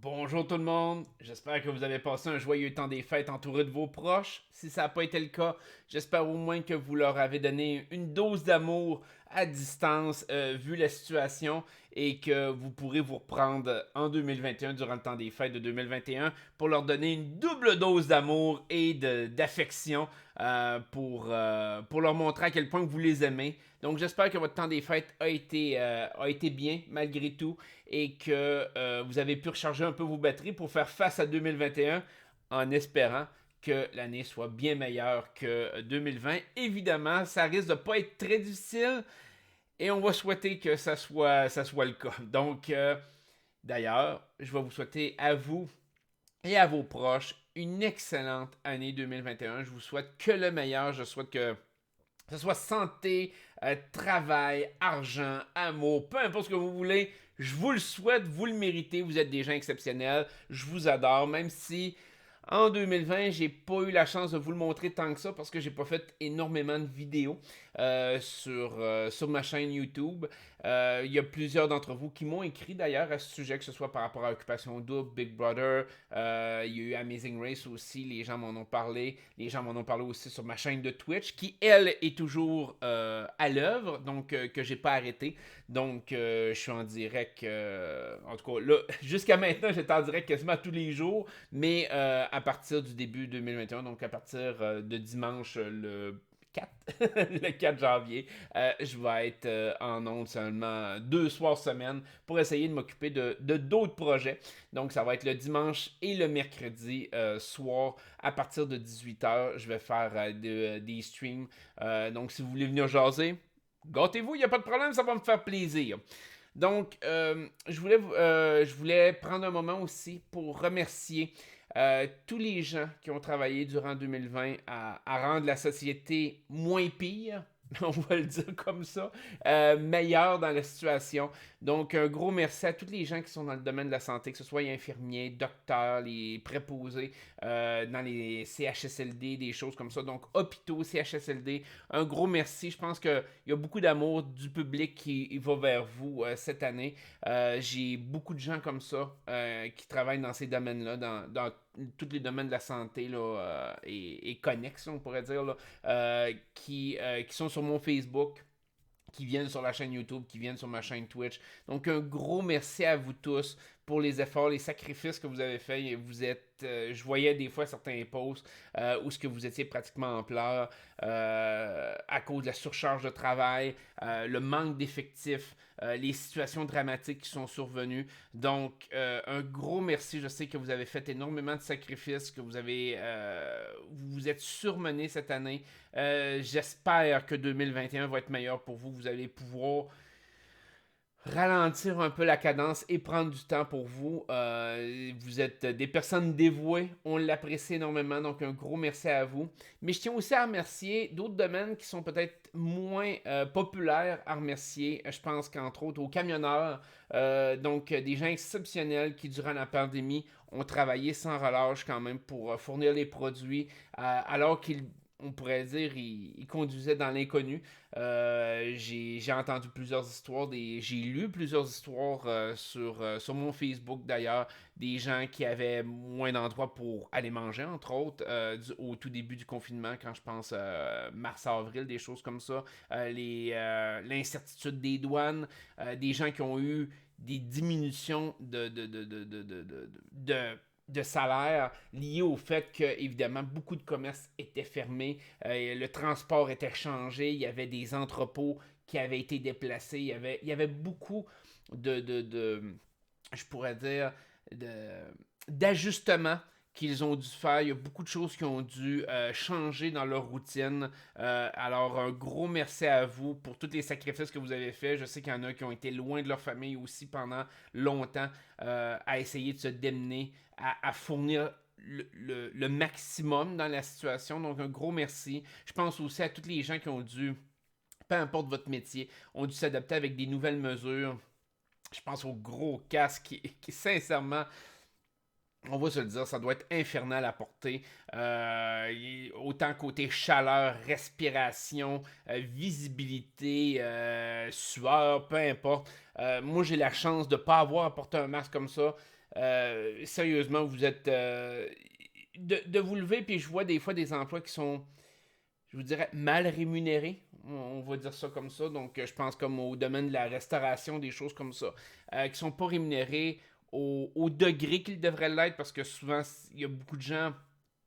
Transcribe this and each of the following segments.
Bonjour tout le monde, j'espère que vous avez passé un joyeux temps des fêtes entouré de vos proches. Si ça n'a pas été le cas, j'espère au moins que vous leur avez donné une dose d'amour à distance vu la situation et que vous pourrez vous reprendre en 2021 durant le temps des fêtes de 2021 pour leur donner une double dose d'amour et d'affection pour leur montrer à quel point vous les aimez. Donc j'espère que votre temps des fêtes a été bien malgré tout et que vous avez pu recharger un peu vos batteries pour faire face à 2021 en espérant que l'année soit bien meilleure que 2020. Évidemment, ça risque de pas être très difficile et on va souhaiter que ça soit le cas. Donc, d'ailleurs, je vais vous souhaiter à vous et à vos proches une excellente année 2021. Je vous souhaite que le meilleur. Je souhaite que ce soit santé, travail, argent, amour, peu importe ce que vous voulez, je vous le souhaite, vous le méritez, vous êtes des gens exceptionnels, je vous adore, même si en 2020, j'ai pas eu la chance de vous le montrer tant que ça parce que j'ai pas fait énormément de vidéos sur ma chaîne YouTube. Il y a plusieurs d'entre vous qui m'ont écrit d'ailleurs à ce sujet, que ce soit par rapport à Occupation Double, Big Brother. Il y a eu Amazing Race aussi, les gens m'en ont parlé. Les gens m'en ont parlé aussi sur ma chaîne de Twitch qui, elle, est toujours à l'œuvre, donc que j'ai pas arrêté. Donc, je suis en direct. En tout cas, là, jusqu'à maintenant, j'étais en direct quasiment tous les jours. Mais à partir du début 2021, donc à partir de dimanche le 4, le 4 janvier, je vais être en ondes seulement 2 soirs semaine pour essayer de m'occuper de d'autres projets. Donc ça va être le dimanche et le mercredi soir à partir de 18h. Je vais faire des streams. Donc si vous voulez venir jaser, gâtez-vous, il n'y a pas de problème, ça va me faire plaisir. Donc, je voulais prendre un moment aussi pour remercier tous les gens qui ont travaillé durant 2020 à rendre la société moins pire, on va le dire comme ça, meilleure dans la situation. Donc, un gros merci à tous les gens qui sont dans le domaine de la santé, que ce soit les infirmiers, docteurs, les préposés, dans les CHSLD, des choses comme ça. Donc, hôpitaux, CHSLD, un gros merci. Je pense qu'il y a beaucoup d'amour du public qui va vers vous cette année. J'ai beaucoup de gens comme ça qui travaillent dans ces domaines-là, dans tous les domaines de la santé là, et connexes, on pourrait dire, là, qui sont sur mon Facebook, qui viennent sur la chaîne YouTube, qui viennent sur ma chaîne Twitch. Donc un gros merci à vous tous pour les efforts, les sacrifices que vous avez faits. Vous êtes, je voyais des fois certains posts où ce que vous étiez pratiquement en pleurs à cause de la surcharge de travail, le manque d'effectifs, les situations dramatiques qui sont survenues. Donc un gros merci. Je sais que vous avez fait énormément de sacrifices, que vous vous êtes surmené cette année. J'espère que 2021 va être meilleur pour vous. Vous allez pouvoir ralentir un peu la cadence et prendre du temps pour vous. Vous êtes des personnes dévouées, on l'apprécie énormément, donc un gros merci à vous. Mais je tiens aussi à remercier d'autres domaines qui sont peut-être moins populaires à remercier. Je pense qu'entre autres aux camionneurs, donc des gens exceptionnels qui durant la pandémie ont travaillé sans relâche quand même pour fournir les produits alors qu'ils on pourrait dire, il conduisait dans l'inconnu. J'ai entendu plusieurs histoires, j'ai lu plusieurs histoires sur mon Facebook d'ailleurs, des gens qui avaient moins d'endroits pour aller manger, entre autres, au tout début du confinement, quand je pense mars-avril, des choses comme ça. L'incertitude des douanes, des gens qui ont eu des diminutions de salaire lié au fait que, évidemment, beaucoup de commerces étaient fermés, le transport était changé, il y avait des entrepôts qui avaient été déplacés, il y avait beaucoup je pourrais dire, de, d'ajustements qu'ils ont dû faire. Il y a beaucoup de choses qui ont dû changer dans leur routine. Alors, un gros merci à vous pour tous les sacrifices que vous avez faits. Je sais qu'il y en a qui ont été loin de leur famille aussi pendant longtemps à essayer de se démener, à fournir le maximum dans la situation. Donc, un gros merci. Je pense aussi à tous les gens qui ont dû, peu importe votre métier, ont dû s'adapter avec des nouvelles mesures. Je pense au gros casque qui sincèrement, on va se le dire, ça doit être infernal à porter. Autant côté chaleur, respiration, visibilité, sueur, peu importe. Moi, j'ai la chance de ne pas avoir à porter un masque comme ça. Sérieusement, vous êtes... de vous lever, puis je vois des fois des emplois qui sont, je vous dirais, mal rémunérés. On va dire ça comme ça. Donc, je pense comme au domaine de la restauration, des choses comme ça, qui sont pas rémunérés au degré qu'ils devraient l'être, parce que souvent, il y a beaucoup de gens,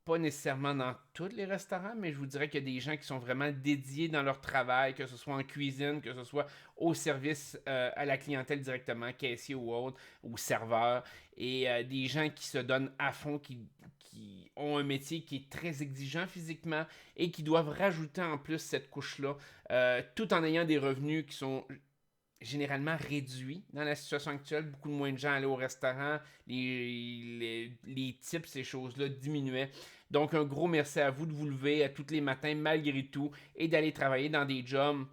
pas nécessairement dans tous les restaurants, mais je vous dirais qu'il y a des gens qui sont vraiment dédiés dans leur travail, que ce soit en cuisine, que ce soit au service à la clientèle directement, caissier ou autre, ou serveur, et des gens qui se donnent à fond, qui ont un métier qui est très exigeant physiquement et qui doivent rajouter en plus cette couche-là, tout en ayant des revenus qui sont généralement réduits dans la situation actuelle. Beaucoup de moins de gens allaient au restaurant, les tips, ces choses-là diminuaient. Donc, un gros merci à vous de vous lever à tous les matins malgré tout et d'aller travailler dans des jobs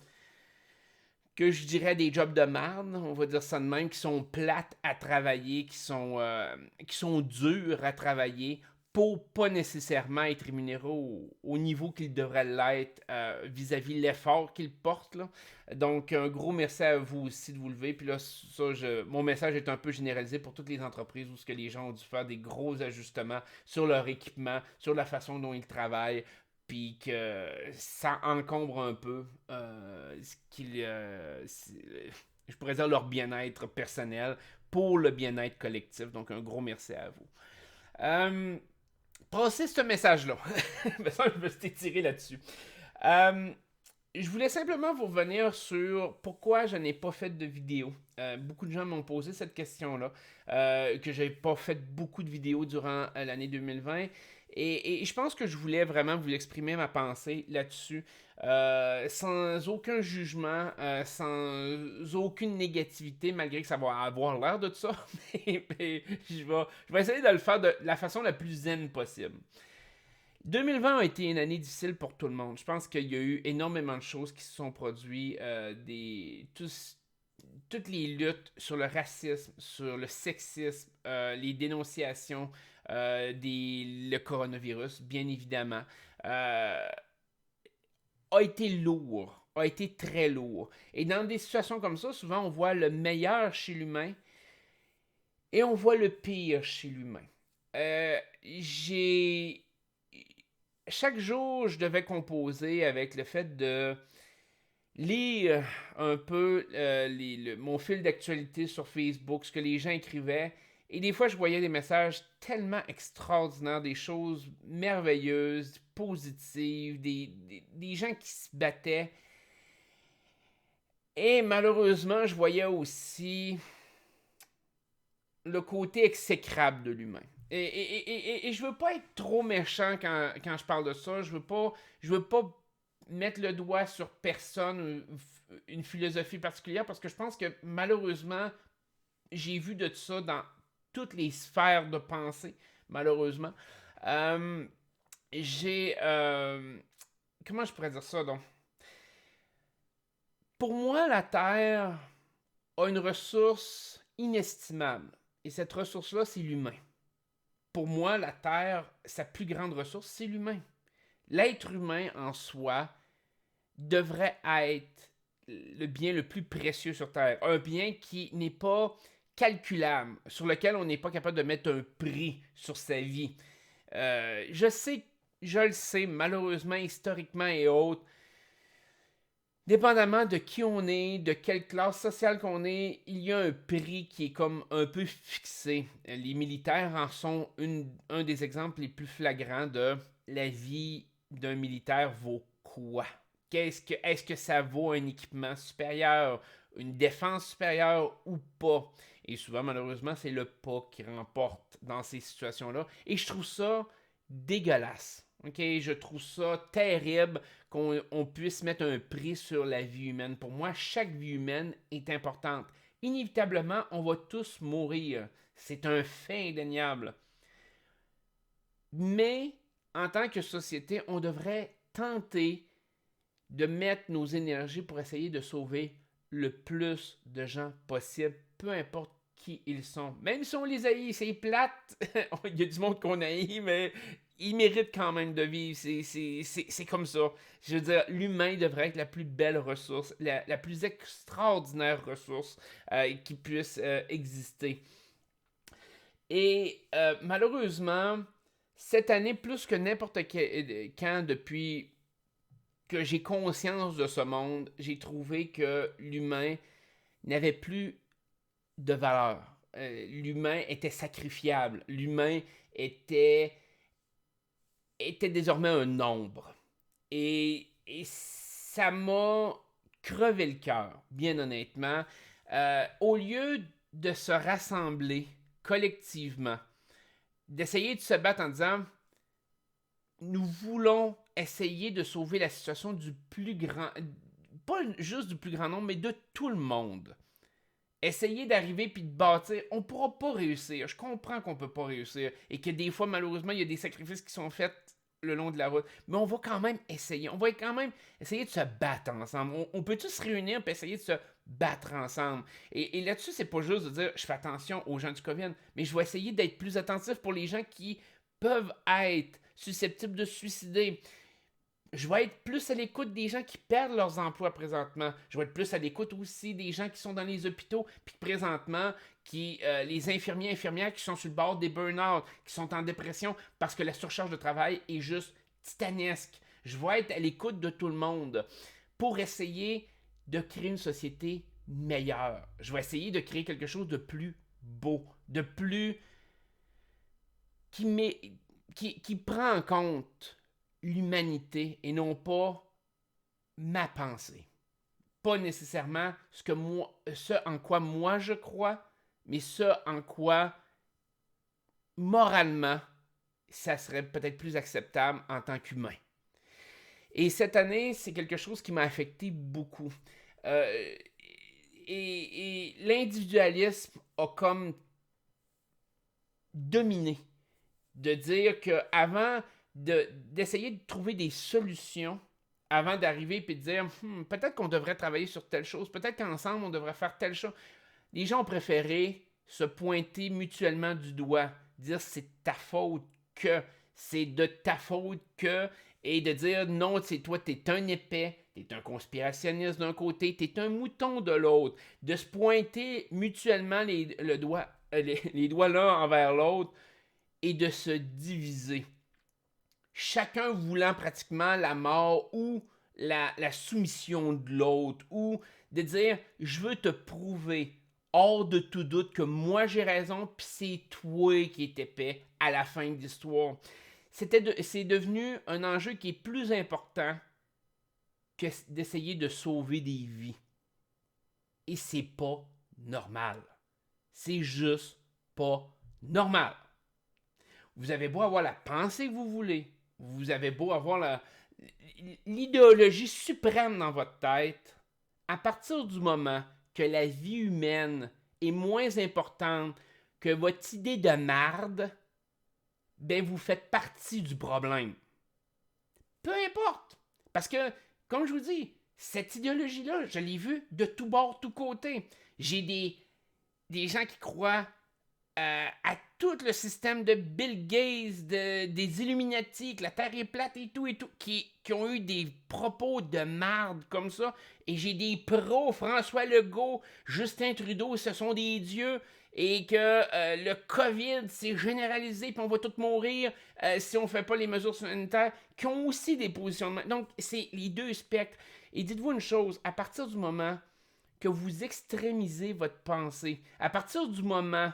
que je dirais des jobs de merde, on va dire ça de même, qui sont plates à travailler, qui sont durs à travailler pour pas nécessairement être rémunérés au niveau qu'ils devraient l'être vis-à-vis l'effort qu'ils portent. Là. Donc, un gros merci à vous aussi de vous lever. Puis là, mon message est un peu généralisé pour toutes les entreprises où ce que les gens ont dû faire des gros ajustements sur leur équipement, sur la façon dont ils travaillent, puis que ça encombre un peu je pourrais dire leur bien-être personnel pour le bien-être collectif. Donc, un gros merci à vous. Passez ce message-là. Je me suis étiré là-dessus. Je voulais simplement vous revenir sur pourquoi je n'ai pas fait de vidéo. Beaucoup de gens m'ont posé cette question-là, que je n'ai pas fait beaucoup de vidéos durant l'année 2020. Et je pense que je voulais vraiment vous exprimer ma pensée là-dessus, sans aucun jugement, sans aucune négativité, malgré que ça va avoir l'air de ça. Mais je vais essayer de le faire de la façon la plus zen possible. 2020 a été une année difficile pour tout le monde. Je pense qu'il y a eu énormément de choses qui se sont produites, toutes les luttes sur le racisme, sur le sexisme, les dénonciations, le coronavirus, bien évidemment, a été lourd, a été très lourd. Et dans des situations comme ça, souvent on voit le meilleur chez l'humain et on voit le pire chez l'humain. Chaque jour, je devais composer avec le fait de lire un peu mon fil d'actualité sur Facebook, ce que les gens écrivaient. Et des fois, je voyais des messages tellement extraordinaires, des choses merveilleuses, positives, des gens qui se battaient. Et malheureusement, je voyais aussi le côté exécrable de l'humain. Et je veux pas être trop méchant quand je parle de ça. Je veux pas mettre le doigt sur personne, une philosophie particulière, parce que je pense que malheureusement, j'ai vu de ça dans toutes les sphères de pensée, malheureusement. Comment je pourrais dire ça, donc? Pour moi, la Terre a une ressource inestimable. Et cette ressource-là, c'est l'humain. Pour moi, la Terre, sa plus grande ressource, c'est l'humain. L'être humain en soi devrait être le bien le plus précieux sur Terre. Un bien qui n'est pas calculable, sur lequel on n'est pas capable de mettre un prix sur sa vie. Je le sais, malheureusement, historiquement et autres, dépendamment de qui on est, de quelle classe sociale qu'on est, il y a un prix qui est comme un peu fixé. Les militaires en sont un des exemples les plus flagrants de la vie d'un militaire vaut quoi? Est-ce que ça vaut un équipement supérieur, une défense supérieure ou pas? Et souvent, malheureusement, c'est le pas qui remporte dans ces situations-là. Et je trouve ça dégueulasse. Okay? Je trouve ça terrible qu'on puisse mettre un prix sur la vie humaine. Pour moi, chaque vie humaine est importante. Inévitablement, on va tous mourir. C'est un fait indéniable. Mais, en tant que société, on devrait tenter de mettre nos énergies pour essayer de sauver le plus de gens possible, peu importe qui ils sont. Même si on les haït, c'est plate, il y a du monde qu'on haït, mais ils méritent quand même de vivre, c'est comme ça. Je veux dire, l'humain devrait être la plus belle ressource, la plus extraordinaire ressource qui puisse exister. Et malheureusement, cette année, plus que n'importe quand depuis que j'ai conscience de ce monde, j'ai trouvé que l'humain n'avait plus de valeur. L'humain était sacrifiable. L'humain était, était désormais un nombre. Et ça m'a crevé le cœur, bien honnêtement. Au lieu de se rassembler collectivement, d'essayer de se battre en disant nous voulons essayer de sauver la situation du plus grand, pas juste du plus grand nombre, mais de tout le monde. Essayer d'arriver puis de bâtir, on pourra pas réussir. Je comprends qu'on peut pas réussir et que des fois, malheureusement, il y a des sacrifices qui sont faits le long de la route. Mais on va quand même essayer. On va quand même essayer de se battre ensemble. On peut tous se réunir et essayer de se battre ensemble. Et là-dessus, c'est pas juste de dire je fais attention aux gens du COVID, mais je vais essayer d'être plus attentif pour les gens qui peuvent être susceptibles de se suicider. Je vais être plus à l'écoute des gens qui perdent leurs emplois présentement. Je vais être plus à l'écoute aussi des gens qui sont dans les hôpitaux, puis présentement, les infirmières qui sont sur le bord des burn-out, qui sont en dépression parce que la surcharge de travail est juste titanesque. Je vais être à l'écoute de tout le monde pour essayer de créer une société meilleure. Je vais essayer de créer quelque chose de plus beau, de plus qui prend en compte l'humanité et non pas ma pensée. Pas nécessairement ce en quoi moi je crois, mais ce en quoi moralement ça serait peut-être plus acceptable en tant qu'humain. Et cette année, c'est quelque chose qui m'a affecté beaucoup. Euh, et l'individualisme a comme dominé. De dire qu'avant d'essayer de trouver des solutions avant d'arriver et de dire peut-être qu'on devrait travailler sur telle chose, peut-être qu'ensemble on devrait faire telle chose. Les gens ont préféré se pointer mutuellement du doigt, dire c'est ta faute que, c'est de ta faute que, et de dire non, c'est toi, t'es un épais, t'es un conspirationniste d'un côté, t'es un mouton de l'autre, de se pointer mutuellement les doigts l'un envers l'autre et de se diviser. Chacun voulant pratiquement la mort ou la soumission de l'autre, ou de dire je veux te prouver hors de tout doute que moi j'ai raison, puis c'est toi qui es épais à la fin de l'histoire. C'est devenu un enjeu qui est plus important que d'essayer de sauver des vies. Et c'est pas normal. C'est juste pas normal. Vous avez beau avoir la pensée que vous voulez, vous avez beau avoir l'idéologie suprême dans votre tête, à partir du moment que la vie humaine est moins importante que votre idée de marde, ben vous faites partie du problème. Peu importe. Parce que, comme je vous dis, cette idéologie-là, je l'ai vue de tous bords, tous côtés. J'ai des gens qui croient à tout le système de Bill Gates, des Illuminati, que la Terre est plate et tout, qui ont eu des propos de marde comme ça. Et j'ai des pros, François Legault, Justin Trudeau, ce sont des dieux. Et que le COVID s'est généralisé, puis on va tous mourir si on ne fait pas les mesures sanitaires, qui ont aussi des positionnements. Donc, c'est les deux spectres. Et dites-vous une chose, à partir du moment que vous extrémisez votre pensée, à partir du moment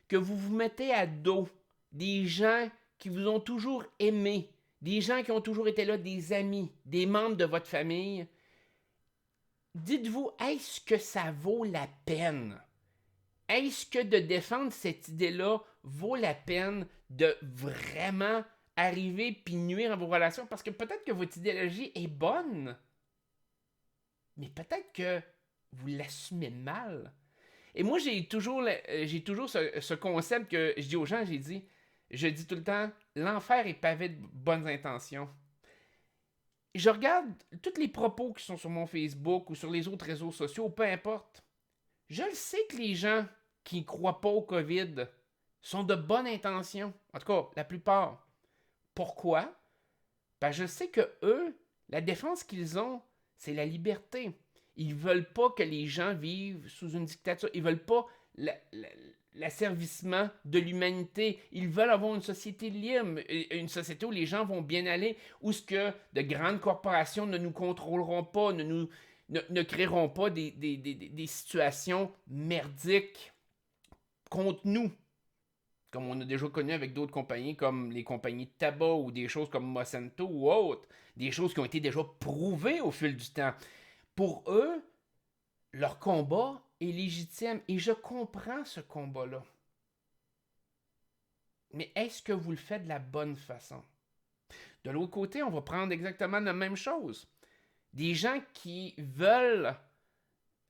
que vous vous mettez à dos des gens qui vous ont toujours aimé, des gens qui ont toujours été là, des amis, des membres de votre famille, dites-vous, est-ce que ça vaut la peine? Est-ce que de défendre cette idée-là vaut la peine de vraiment arriver puis nuire à vos relations? Parce que peut-être que votre idéologie est bonne, mais peut-être que vous l'assumez mal. Et moi, j'ai toujours ce concept que je dis aux gens, je dis tout le temps, l'enfer est pavé de bonnes intentions. Je regarde tous les propos qui sont sur mon Facebook ou sur les autres réseaux sociaux, peu importe. Je le sais que les gens qui ne croient pas au COVID sont de bonnes intentions. En tout cas, la plupart. Pourquoi? Ben, je sais que eux, la défense qu'ils ont, c'est la liberté. Ils veulent pas que les gens vivent sous une dictature. Ils veulent pas l'asservissement de l'humanité. Ils veulent avoir une société libre, une société où les gens vont bien aller, où ce que de grandes corporations ne nous contrôleront pas, ne créeront pas des situations merdiques contre nous, comme on a déjà connu avec d'autres compagnies comme les compagnies de tabac ou des choses comme Monsanto ou autres, des choses qui ont été déjà prouvées au fil du temps. Pour eux, leur combat est légitime et je comprends ce combat-là. Mais est-ce que vous le faites de la bonne façon? De l'autre côté, on va prendre exactement la même chose. Des gens qui veulent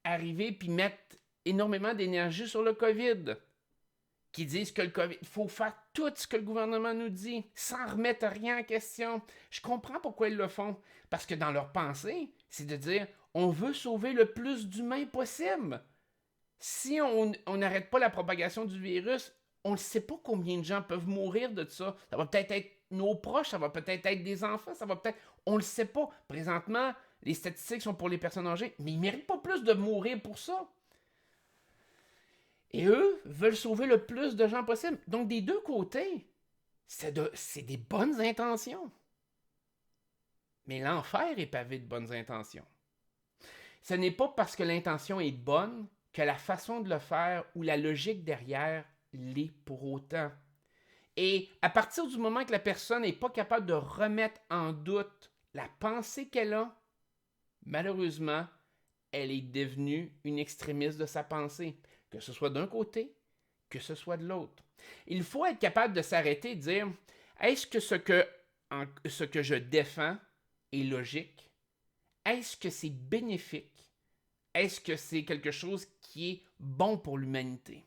arriver puis mettre énormément d'énergie sur le COVID, qui disent que le COVID, il faut faire tout ce que le gouvernement nous dit, sans remettre rien en question. Je comprends pourquoi ils le font. Parce que dans leur pensée, c'est de dire, on veut sauver le plus d'humains possible. Si on n'arrête pas la propagation du virus, on ne sait pas combien de gens peuvent mourir de ça. Ça va peut-être être nos proches, ça va peut-être être des enfants, ça va peut-être... On ne le sait pas. Présentement, les statistiques sont pour les personnes âgées, mais ils ne méritent pas plus de mourir pour ça. Et eux veulent sauver le plus de gens possible. Donc, des deux côtés, c'est des bonnes intentions. Mais l'enfer est pavé de bonnes intentions. Ce n'est pas parce que l'intention est bonne que la façon de le faire ou la logique derrière l'est pour autant. Et à partir du moment que la personne n'est pas capable de remettre en doute la pensée qu'elle a, malheureusement, elle est devenue une extrémiste de sa pensée, que ce soit d'un côté, que ce soit de l'autre. Il faut être capable de s'arrêter et de dire, est-ce que ce que je défends est logique? Est-ce que c'est bénéfique? Est-ce que c'est quelque chose qui est bon pour l'humanité?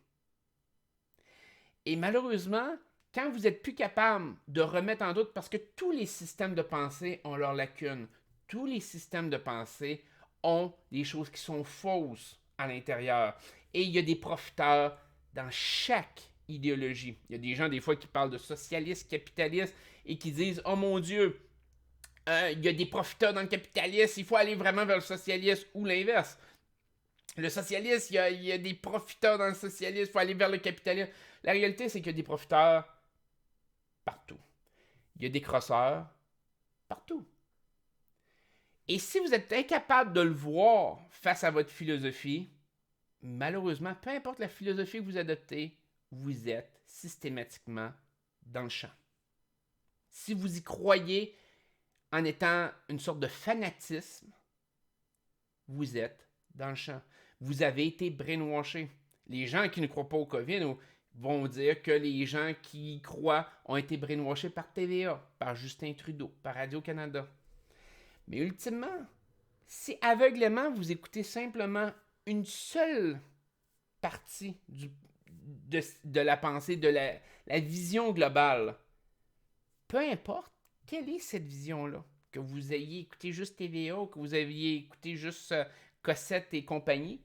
Et malheureusement, quand vous n'êtes plus capable de remettre en doute, parce que tous les systèmes de pensée ont leurs lacunes, tous les systèmes de pensée ont des choses qui sont fausses à l'intérieur. Et il y a des profiteurs dans chaque idéologie. Il y a des gens des fois qui parlent de socialisme, capitaliste et qui disent « Oh mon Dieu, il y a des profiteurs dans le capitalisme, il faut aller vraiment vers le socialisme » ou l'inverse. Le socialisme, il y a des profiteurs dans le socialisme, il faut aller vers le capitalisme. La réalité, c'est qu'il y a des profiteurs partout. Il y a des crosseurs partout. Et si vous êtes incapable de le voir face à votre philosophie, malheureusement, peu importe la philosophie que vous adoptez, vous êtes systématiquement dans le champ. Si vous y croyez en étant une sorte de fanatisme, vous êtes dans le champ. Vous avez été brainwashé. Les gens qui ne croient pas au COVID vont dire que les gens qui y croient ont été brainwashés par TVA, par Justin Trudeau, par Radio-Canada. Mais ultimement, si aveuglément vous écoutez simplement une seule partie de la pensée, de la vision globale, peu importe quelle est cette vision-là, que vous ayez écouté juste TVA, que vous aviez écouté juste Cossette et compagnie,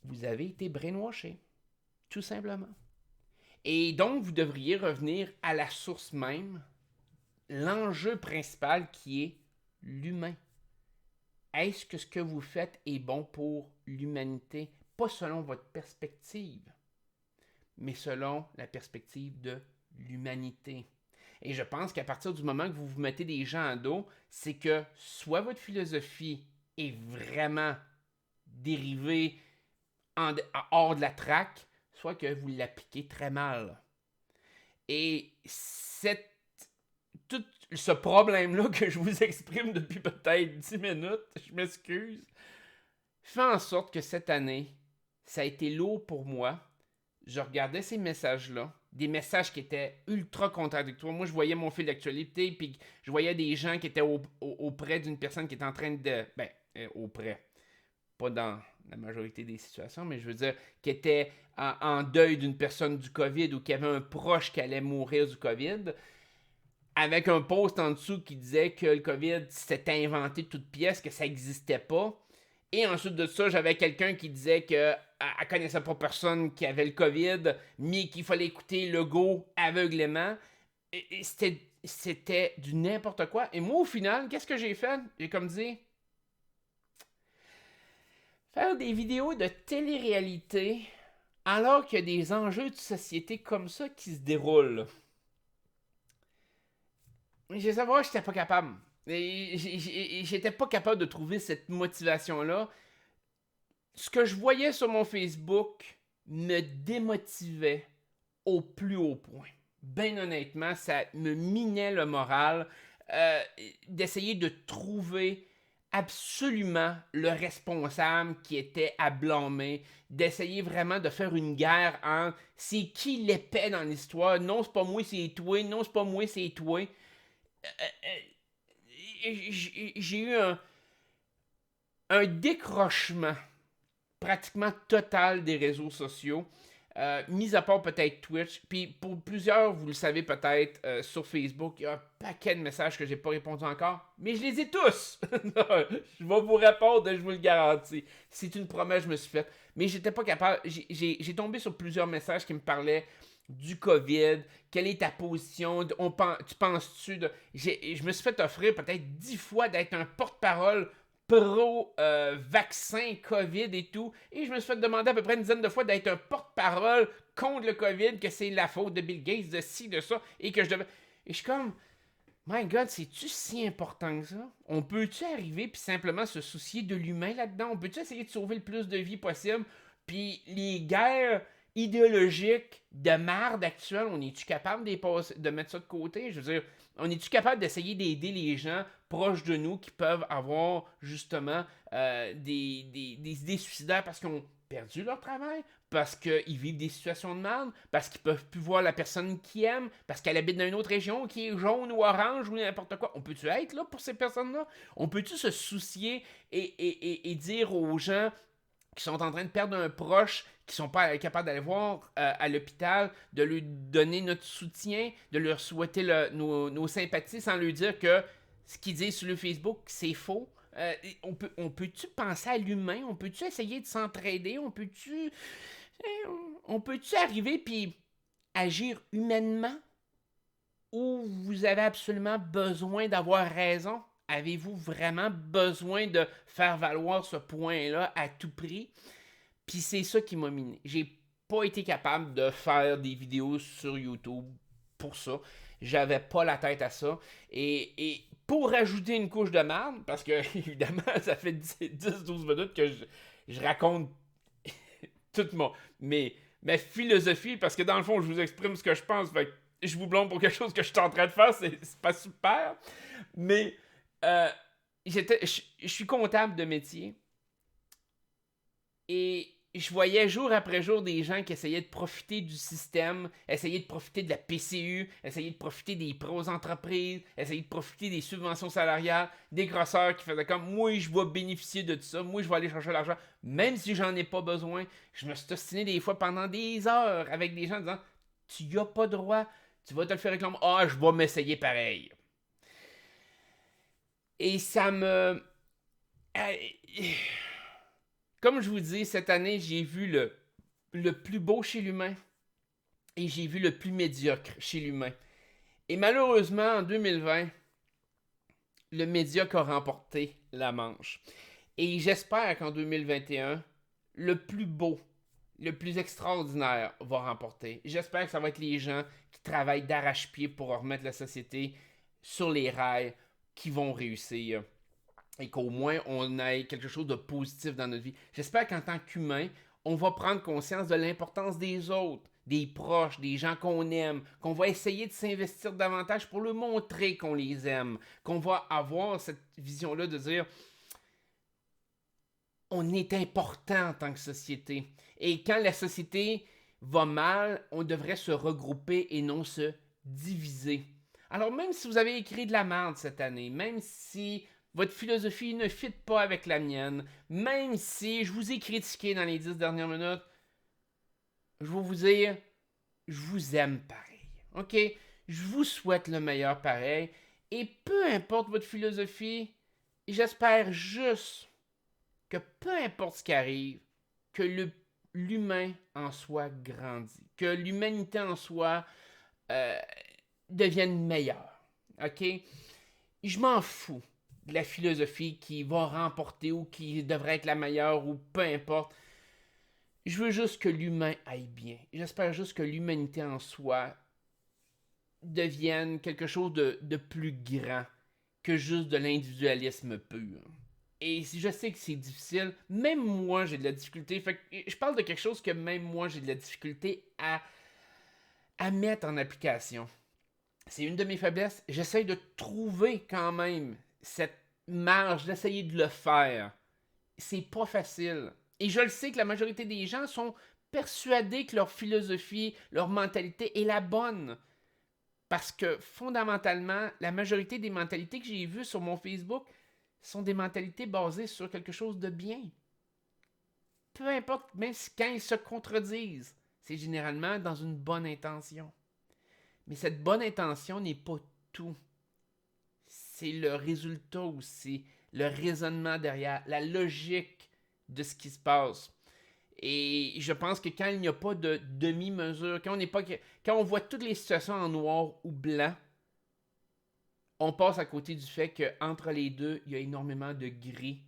vous avez été brainwashé, tout simplement. Et donc, vous devriez revenir à la source même, l'enjeu principal qui est l'humain. Est-ce que ce que vous faites est bon pour l'humanité? Pas selon votre perspective, mais selon la perspective de l'humanité. Et je pense qu'à partir du moment que vous vous mettez des gens en dos, c'est que soit votre philosophie est vraiment dérivée hors de la traque, soit que vous l'appliquez très mal. Et tout ce problème-là que je vous exprime depuis peut-être 10 minutes, je m'excuse, fait en sorte que cette année, ça a été lourd pour moi. Je regardais ces messages-là, des messages qui étaient ultra contradictoires. Moi, je voyais mon fil d'actualité, puis je voyais des gens qui étaient auprès d'une personne qui était en train de... auprès. Pas dans la majorité des situations, mais je veux dire, qui était en deuil d'une personne du COVID ou qui avait un proche qui allait mourir du COVID, avec un post en dessous qui disait que le COVID s'était inventé de toutes pièces, que ça n'existait pas. Et ensuite de ça, j'avais quelqu'un qui disait qu'elle ne connaissait pas personne qui avait le COVID, mais qu'il fallait écouter Legault aveuglément. Et c'était du n'importe quoi. Et moi, au final, qu'est-ce que j'ai fait? J'ai comme dit... Faire des vidéos de télé-réalité alors qu'il y a des enjeux de société comme ça qui se déroulent. Je savoir, j'étais pas capable. J'étais pas capable de trouver cette motivation-là. Ce que je voyais sur mon Facebook me démotivait au plus haut point. Ben honnêtement, ça me minait le moral d'essayer de trouver absolument le responsable qui était à blâmer, d'essayer vraiment de faire une guerre entre c'est qui l'épais dans l'histoire, non c'est pas moi c'est toi, non c'est pas moi c'est toi. J'ai eu un décrochement pratiquement total des réseaux sociaux. Mis à part peut-être Twitch. Puis pour plusieurs, vous le savez peut-être, sur Facebook, il y a un paquet de messages que j'ai pas répondu encore. Mais je les ai tous! Je vais vous répondre, je vous le garantis. C'est une promesse que je me suis faite. Mais j'étais pas capable. J'ai tombé sur plusieurs messages qui me parlaient du COVID. Quelle est ta position? Tu penses-tu de... Je me suis fait offrir peut-être 10 fois d'être un porte-parole pro-vaccin COVID et tout. Et je me suis fait demander à peu près une dizaine de fois d'être un porte-parole contre le COVID, que c'est la faute de Bill Gates, de ci, de ça, et que je devais... Et je suis comme, my God, c'est-tu si important que ça? On peut-tu arriver puis simplement se soucier de l'humain là-dedans? On peut-tu essayer de sauver le plus de vies possible? Puis les guerres idéologiques de merde actuelles, on est-tu capable de mettre ça de côté? Je veux dire, on est-tu capable d'essayer d'aider les gens proches de nous qui peuvent avoir justement des idées suicidaires parce qu'ils ont perdu leur travail, parce qu'ils vivent des situations de merde, parce qu'ils peuvent plus voir la personne qu'ils aiment, parce qu'elle habite dans une autre région qui est jaune ou orange ou n'importe quoi. On peut-tu être là pour ces personnes-là? On peut-tu se soucier et dire aux gens qui sont en train de perdre un proche, qui sont pas capables d'aller voir à l'hôpital, de lui donner notre soutien, de leur souhaiter nos sympathies sans lui dire que ce qu'ils disent sur le Facebook, c'est faux. On peut-tu penser à l'humain? On peut-tu essayer de s'entraider? On peut-tu arriver puis agir humainement? Ou vous avez absolument besoin d'avoir raison? Avez-vous vraiment besoin de faire valoir ce point-là à tout prix? Puis c'est ça qui m'a miné. J'ai pas été capable de faire des vidéos sur YouTube pour ça. J'avais pas la tête à ça. Et pour rajouter une couche de merde, parce que évidemment, ça fait 10-12 minutes que je raconte toute ma philosophie, parce que dans le fond, je vous exprime ce que je pense. Fait que je vous blâme pour quelque chose que je suis en train de faire, c'est pas super. Mais je suis comptable de métier et je voyais jour après jour des gens qui essayaient de profiter du système, essayaient de profiter de la PCU, essayaient de profiter des prêts aux entreprises, essayaient de profiter des subventions salariales, des grosseurs qui faisaient comme moi je vais bénéficier de tout ça, moi je vais aller chercher l'argent, même si j'en ai pas besoin. Je me suis ostiné des fois pendant des heures avec des gens disant tu y as pas droit, tu vas te le faire réclamer, je vais m'essayer pareil. Et ça me... Comme je vous dis, cette année, j'ai vu le plus beau chez l'humain et j'ai vu le plus médiocre chez l'humain. Et malheureusement, en 2020, le médiocre a remporté la manche. Et j'espère qu'en 2021, le plus beau, le plus extraordinaire va remporter. J'espère que ça va être les gens qui travaillent d'arrache-pied pour remettre la société sur les rails qui vont réussir. Et qu'au moins on ait quelque chose de positif dans notre vie. J'espère qu'en tant qu'humain, on va prendre conscience de l'importance des autres, des proches, des gens qu'on aime, qu'on va essayer de s'investir davantage pour leur montrer qu'on les aime, qu'on va avoir cette vision-là de dire on est important en tant que société. Et quand la société va mal, on devrait se regrouper et non se diviser. Alors même si vous avez écrit de la merde cette année, même si votre philosophie ne fit pas avec la mienne, même si je vous ai critiqué dans les 10 dernières minutes, je vais vous dire, je vous aime pareil. OK? Je vous souhaite le meilleur pareil. Et peu importe votre philosophie, j'espère juste que peu importe ce qui arrive, que l'humain en soi grandit. Que l'humanité en soi devienne meilleure. OK? Je m'en fous de la philosophie qui va remporter ou qui devrait être la meilleure ou peu importe. Je veux juste que l'humain aille bien. J'espère juste que l'humanité en soi devienne quelque chose de plus grand que juste de l'individualisme pur. Et si je sais que c'est difficile, même moi j'ai de la difficulté. Fait que je parle de quelque chose que même moi j'ai de la difficulté à mettre en application. C'est une de mes faiblesses. J'essaie de trouver quand même cette marge, d'essayer de le faire. C'est pas facile. Et je le sais que la majorité des gens sont persuadés que leur philosophie, leur mentalité est la bonne. Parce que fondamentalement, la majorité des mentalités que j'ai vues sur mon Facebook sont des mentalités basées sur quelque chose de bien. Peu importe, même quand ils se contredisent, c'est généralement dans une bonne intention. Mais cette bonne intention n'est pas tout. C'est le résultat aussi, le raisonnement derrière, la logique de ce qui se passe. Et je pense que quand il n'y a pas de demi-mesure, quand on voit toutes les situations en noir ou blanc, on passe à côté du fait qu'entre les deux, il y a énormément de gris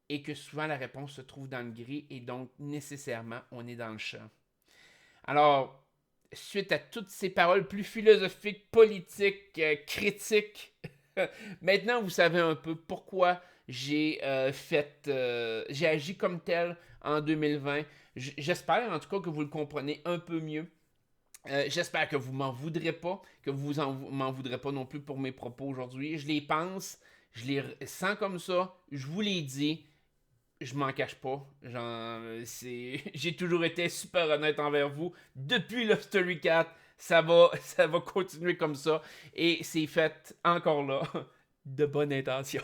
et que souvent la réponse se trouve dans le gris et donc nécessairement on est dans le champ. Alors, suite à toutes ces paroles plus philosophiques, politiques, critiques, maintenant vous savez un peu pourquoi j'ai j'ai agi comme tel en 2020. J'espère en tout cas que vous le comprenez un peu mieux. J'espère que vous m'en voudrez pas, que vous m'en voudrez pas non plus pour mes propos aujourd'hui. Je les pense, je les sens comme ça, je vous l'ai dit, je m'en cache pas. J'ai toujours été super honnête envers vous. Depuis le Story 4, ça va continuer comme ça. Et c'est fait encore là de bonne intention.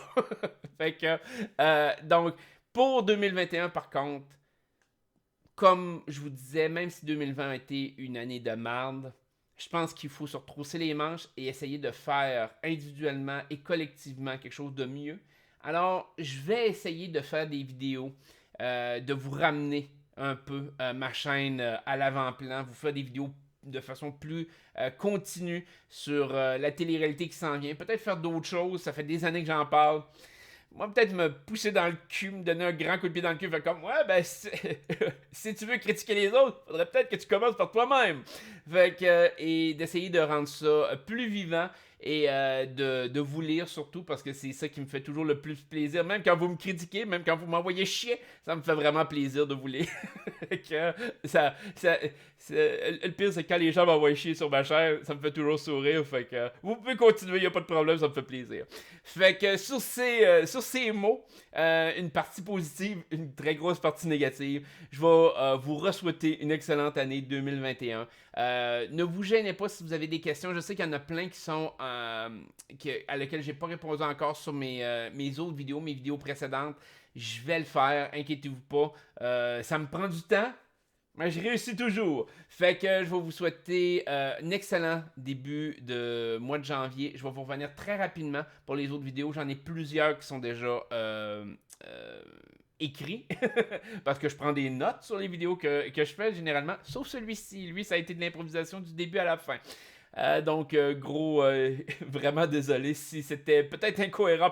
Fait que, donc, pour 2021, par contre, comme je vous disais, même si 2020 a été une année de merde, je pense qu'il faut se retrousser les manches et essayer de faire individuellement et collectivement quelque chose de mieux. Alors, je vais essayer de faire des vidéos, de vous ramener un peu ma chaîne à l'avant-plan, vous faire des vidéos de façon plus continue sur la télé-réalité qui s'en vient. Peut-être faire d'autres choses, ça fait des années que j'en parle. Moi, peut-être me pousser dans le cul, me donner un grand coup de pied dans le cul, faire comme, ouais, ben, si tu veux critiquer les autres, faudrait peut-être que tu commences par toi-même. Fait que, et d'essayer de rendre ça plus vivant et de vous lire surtout parce que c'est ça qui me fait toujours le plus plaisir. Même quand vous me critiquez, même quand vous m'envoyez chier, ça me fait vraiment plaisir de vous lire. que le pire, c'est quand les gens m'envoient chier sur ma chaîne, ça me fait toujours sourire. Fait que vous pouvez continuer, il n'y a pas de problème, ça me fait plaisir. Fait que sur ces mots, une partie positive, une très grosse partie négative, je vais vous re-souhaiter une excellente année 2021. Ne vous gênez pas si vous avez des questions. Je sais qu'il y en a plein qui sont à lesquelles j'ai pas répondu encore sur mes autres vidéos, mes vidéos précédentes. Je vais le faire, inquiétez-vous pas. Ça me prend du temps, mais je réussis toujours. Fait que je vais vous souhaiter un excellent début de mois de janvier. Je vais vous revenir très rapidement pour les autres vidéos. J'en ai plusieurs qui sont déjà écrits. Parce que je prends des notes sur les vidéos que je fais généralement. Sauf celui-ci. Lui, ça a été de l'improvisation du début à la fin. Donc, vraiment désolé si c'était peut-être incohérent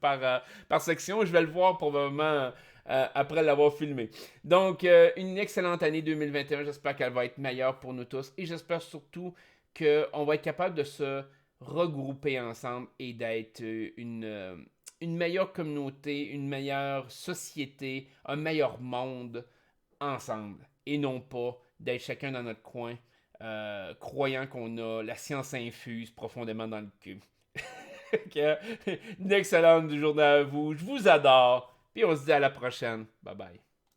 par section. Je vais le voir probablement après l'avoir filmé. Donc, une excellente année 2021. J'espère qu'elle va être meilleure pour nous tous. Et j'espère surtout qu'on va être capable de se regrouper ensemble et d'être une meilleure communauté, une meilleure société, un meilleur monde ensemble. Et non pas d'être chacun dans notre coin, croyant qu'on a la science infuse profondément dans le cul. Une excellente journée à vous. Je vous adore. Puis on se dit à la prochaine. Bye bye.